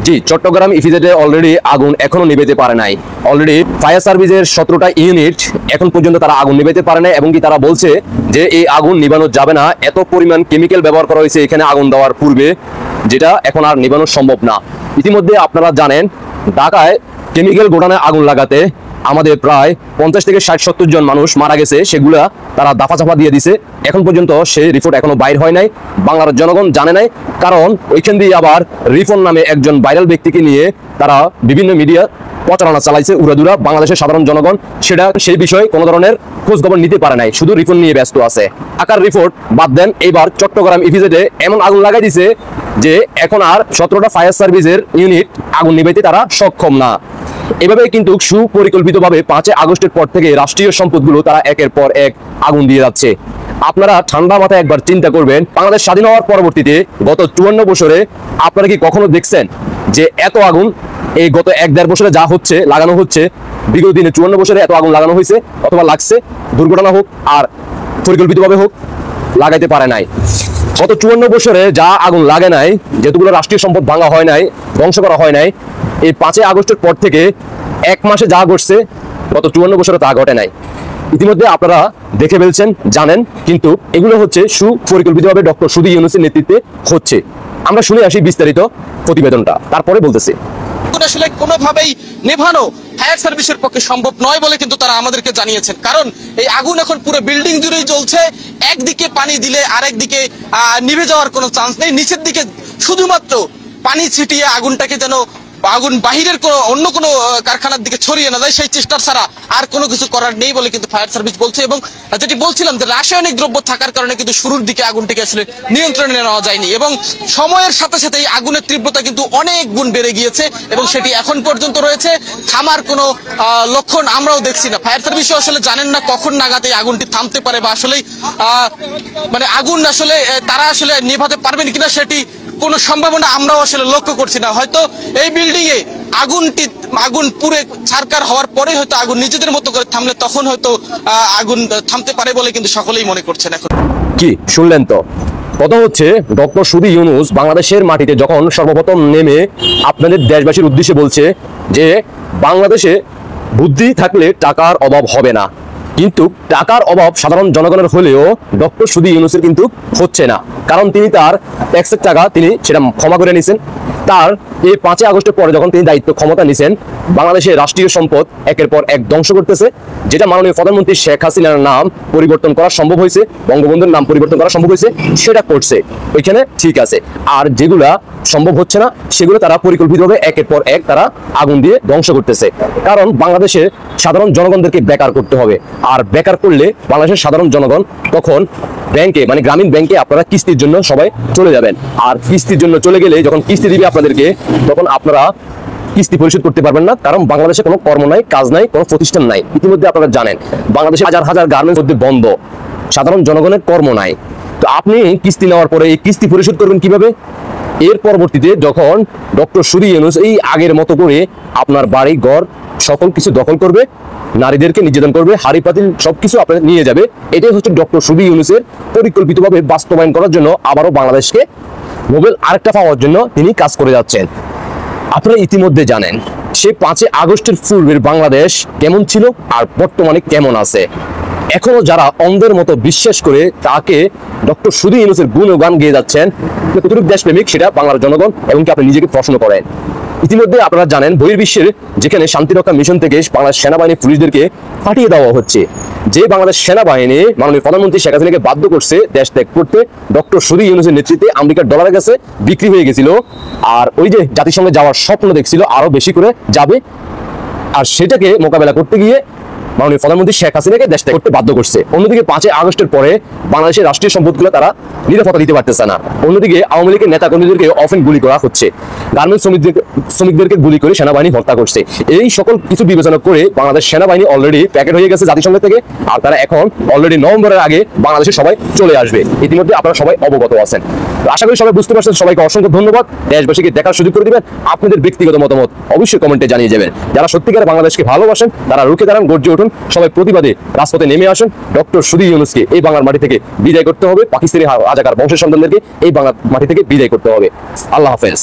জি, Chittagong ইপিজেডে already আগুন এখনো নিভাতে পারে নাই। অলরেডি ফায়ার সার্ভিসের 17টা ইউনিট এখন পর্যন্ত তারা আগুন নিভাতে পারে নাই এবং কি তারা বলছে যে এই আগুন নিভানো যাবে না, এত পরিমাণ কেমিক্যাল ব্যবহার করা হয়েছে এখানে আগুন দেওয়ার পূর্বে, যেটা এখন আর নিভানো সম্ভব না। ইতিমধ্যে আপনারা জানেন ঢাকায় কেমিক্যাল গোডাউনে আগুন লাগাতে আমাদের প্রায় 50 থেকে 60-70 জন মানুষ মারা গেছে, সেগুলা তারা দাফাচাপা দিয়ে দিছে। এখন পর্যন্ত সেই রিপোর্ট এখনো বাইর হয় নাই, বাংলার জনগণ জানে নাই। কারণ ওইখান দিয়ে আবার রিফন নামে একজন ভাইরাল ব্যক্তিকে নিয়ে তারা বিভিন্ন মিডিয়া প্রচারণা চালাইছে উড়াদুরা। বাংলাদেশের সাধারণ জনগণ সেই বিষয়ে কোনো ধরনের খোঁজ খবর নিতে পারে নাই, শুধু রিপোর্ট নিয়ে ব্যস্ত আছে। ঢাকার রিপোর্ট বাদ দেন, এইবার চট্টগ্রাম ইপিজেডে এমন আগুন লাগাই দিছে যে এখন আর 17টা ফায়ার সার্ভিসের ইউনিট আগুন নিভাইতে তারা সক্ষম না। এভাবে কিন্তু সুপরিকল্পিতভাবে 5 আগস্টের পর থেকে রাষ্ট্রীয় সম্পদগুলো তারা একের পর এক আগুন দিয়ে যাচ্ছে। আপনারা ঠান্ডা মাথায় একবার চিন্তা করবেন, বাংলাদেশ স্বাধীন হওয়ার পরবর্তীতে গত 54 বছরে আপনারা কি কখনো দেখছেন যে এত আগুন এই গত 1-1.5 বছরে যা হচ্ছে লাগানো হচ্ছে, বিগত দিনে 54 বছরে এত আগুন লাগানো হয়েছে অথবা লাগছে, দুর্ঘটনা হোক আর পরিকল্পিতভাবে হোক, লাগাইতে পারে নাই। গত 54 বছরে যা আগুন লাগে নাই, যেগুলো রাষ্ট্রীয় সম্পদ ভাঙা হয় নাই, ধ্বংস করা হয় নাই, এই 5 আগস্টের পর থেকে 1 মাসে যা ঘটছে গত 54 বছরে তা ঘটে নাই। ইতিমধ্যে আপনারা দেখে ফেলছেন, জানেন, কিন্তু এগুলো হচ্ছে সুপরিকল্পিতভাবে ডক্টর সুধী ইউনূসের নেতৃত্বে হচ্ছে। আমরা শুনে আসি বিস্তারিত প্রতিবেদনটা, তারপরে বলতেছি। আসলে কোনোভাবেই নেভানো ফায়ার সার্ভিসের পক্ষে সম্ভব নয় বলে কিন্তু তারা আমাদেরকে জানিয়েছেন। কারণ এই আগুন এখন পুরো বিল্ডিং জুড়েই জ্বলছে, একদিকে পানি দিলে আরেকদিকে নিভে যাওয়ার কোনো চান্স নেই। নিচের দিকে শুধুমাত্র পানি ছিটিয়ে আগুনটাকে যেন আগুন বাহিরের অন্য কোনো কারখানার দিকে ছড়িয়ে না যায়, সেই চেষ্টা ছাড়া আর কোনো কিছু করার নেই বলে কিন্তু ফায়ার সার্ভিস বলছে। এবং যেটি বলছিলাম যে রাসায়নিক দ্রব্য থাকার কারণে কিন্তু শুরুর দিকে আগুনটিকে আসলে নিয়ন্ত্রণে নেওয়া যায়নি এবং সময়ের সাথে সাথে এই আগুনের তীব্রতা কিন্তু অনেক গুণ বেড়ে গিয়েছে এবং সেটি এখন পর্যন্ত রয়েছে। থামার কোনো লক্ষণ আমরাও দেখছি না। ফায়ার সার্ভিসও আসলে জানেন না কখন নাগাদ এই আগুনটি থামতে পারে বা আসলেই মানে আগুন আসলে তারা আসলে নেভাতে পারবেন কিনা সেটি কোনো সম্ভাবনা আমরাও আসলে লক্ষ্য করছি না। হয়তো এই বিল্ডিং এ আগুন পুরে ছারকার হওয়ার পরে হয়তো আগুন নিজেদের মতো করে থামলে তখন হয়তো আগুন থামতে পারে বলে কিন্তু সকলেই মনে করছেন। এখন কি শুনলেন তো, কথা হচ্ছে ডক্টর সুধী ইউনূস বাংলাদেশের মাটিতে যখন সর্বপ্রথম নেমে আপনাদের দেশবাসীর উদ্দেশ্যে বলছে যে বাংলাদেশে বুদ্ধি থাকলে টাকার অভাব হবে না, কিন্তু টাকার অভাব সাধারণ জনগণের হলেও ডক্টর সুধী ইউনূসের কিন্তু হচ্ছে না। কারণ তিনি তার ট্যাক্সের টাকা তিনি সেটা ক্ষমা করে নিয়েছেন। তার এই 5 আগস্টের পরে যখন তিনি দায়িত্ব ক্ষমতা নিয়েছেন, বাংলাদেশের রাষ্ট্রীয় সম্পদ একের পর এক ধ্বংস করতেছে। যেটা মাননীয় প্রধানমন্ত্রী শেখ হাসিনার নাম পরিবর্তন করা সম্ভব হয়েছে, বঙ্গবন্ধুর নাম পরিবর্তন করা সম্ভব হয়েছে, সেটা করছে, ওইখানে ঠিক আছে। আর যেগুলা সম্ভব হচ্ছে না সেগুলো তারা পরিকল্পিতভাবে একের পর এক তারা আগুন দিয়ে ধ্বংস করতেছে। কারণ বাংলাদেশের সাধারণ জনগণদেরকে বেকার করতে হবে, আর বেকার করলে বাংলাদেশের সাধারণ জনগণ তখন ব্যাংকে মানে গ্রামীণ ব্যাংকে আপনারা কিস্তির জন্য সবাই চলে যাবেন। আর কিস্তির জন্য চলে গেলে যখন কিস্তি দিবে আপনাদেরকে, তখন আপনারা কিস্তি পরিশোধ করতে পারবেন না। কারণ বাংলাদেশে কোনো কর্ম নাই, কাজ নাই, কোনো প্রতিষ্ঠান নাই। ইতিমধ্যে আপনারা জানেন বাংলাদেশে হাজার হাজার গার্মেন্টস মধ্যে বন্ধ, সাধারণ জনগণের কর্ম নাই। তো আপনি কিস্তি নেওয়ার পরে এই কিস্তি পরিশোধ করবেন কিভাবে? এর পরবর্তীতে যখন ডক্টর সুধী ইউনূস এই আগের মতো করে আপনার বাড়ি ঘর সকল কিছু দখল করবে, নারীদেরকে নির্যাতন করবে, হাড়ি পাতিল সবকিছু আপনাদের নিয়ে যাবে, এটাই হচ্ছে ডক্টর সুধী ইউনূসের পরিকল্পিতভাবে বাস্তবায়ন করার জন্য আবারও বাংলাদেশকে নোবেল আরেকটা পাওয়ার জন্য তিনি কাজ করে যাচ্ছেন। আপনারা ইতিমধ্যে জানেন সেই 5 আগস্টের পূর্বের বাংলাদেশ কেমন ছিল আর বর্তমানে কেমন আছে। এখনো যারা অন্ধের মতো বিশ্বাস করে তাকে ডক্টর সুধী ইউনূসের গুণগান গেয়ে যাচ্ছেন, কতটুকু দেশপ্রেমিক সেটা বাংলার জনগণ এবং কি আপনি নিজেকে প্রশ্ন করেন। ইতিমধ্যে আপনারা জানেন বহির্বিশ্বের যেখানে শান্তিরক্ষা মিশন থেকে বাংলাদেশ সেনাবাহিনী পুলিশদেরকে পাঠিয়ে দেওয়া হচ্ছে, যে বাংলাদেশ সেনাবাহিনী মাননীয় প্রধানমন্ত্রী শেখ হাসিনাকে বাধ্য করছে দেশ ত্যাগ করতে, ডক্টর সুধী ইউনূসের নেতৃত্বে আমেরিকার ডলারের কাছে বিক্রি হয়ে গেছিল। আর ওই যে জাতিসংঘে যাওয়ার স্বপ্ন দেখছিল আরো বেশি করে যাবে, আর সেটাকে মোকাবেলা করতে গিয়ে মাননীয় প্রধানমন্ত্রী শেখ হাসিনাকে দেশ ত্যাগ করতে বাধ্য করছে। অন্যদিকে 5 আগস্টের পরে বাংলাদেশের রাষ্ট্রীয় সম্পদগুলো তারা নিরাপত্তা দিতে পারতেছে না। অন্যদিকে আওয়ামী লীগের নেতা কর্মীদেরকে অফেন গুলি করা হচ্ছে, গার্মেন্টস শ্রমিকদেরকে গুলি করে সেনাবাহিনী হত্যা করছে। এই সকল কিছু বিবেচনা করে বাংলাদেশ সেনাবাহিনী অলরেডি প্যাকেট হয়ে গেছে জাতিসংঘ থেকে, আর তারা এখন অলরেডি নভেম্বরের আগে বাংলাদেশে সবাই চলে আসবে। ইতিমধ্যে আপনারা সবাই অবগত আছেন। আশা করি সবাই বুঝতে পারছেন। সবাইকে অসংখ্য ধন্যবাদ। দেশবাসীকে দেখার সুযোগ করে দিবেন। আপনাদের ব্যক্তিগত মতামত অবশ্যই কমেন্টে জানিয়ে যাবেন। যারা সত্যিকার বাংলাদেশকে ভালোবাসেন তারা রুখে দাঁড়ান, গর্জে উঠুন, সবাই প্রতিবাদে রাজপথে নেমে আসুন। ডক্টর সুধী ইউনূসকে এই বাংলার মাটি থেকে বিদায় করতে হবে, পাকিস্তানি রাজাকার বংশের সন্তানদেরকে এই বাংলার মাটি থেকে বিদায় করতে হবে। আল্লাহ হাফেজ।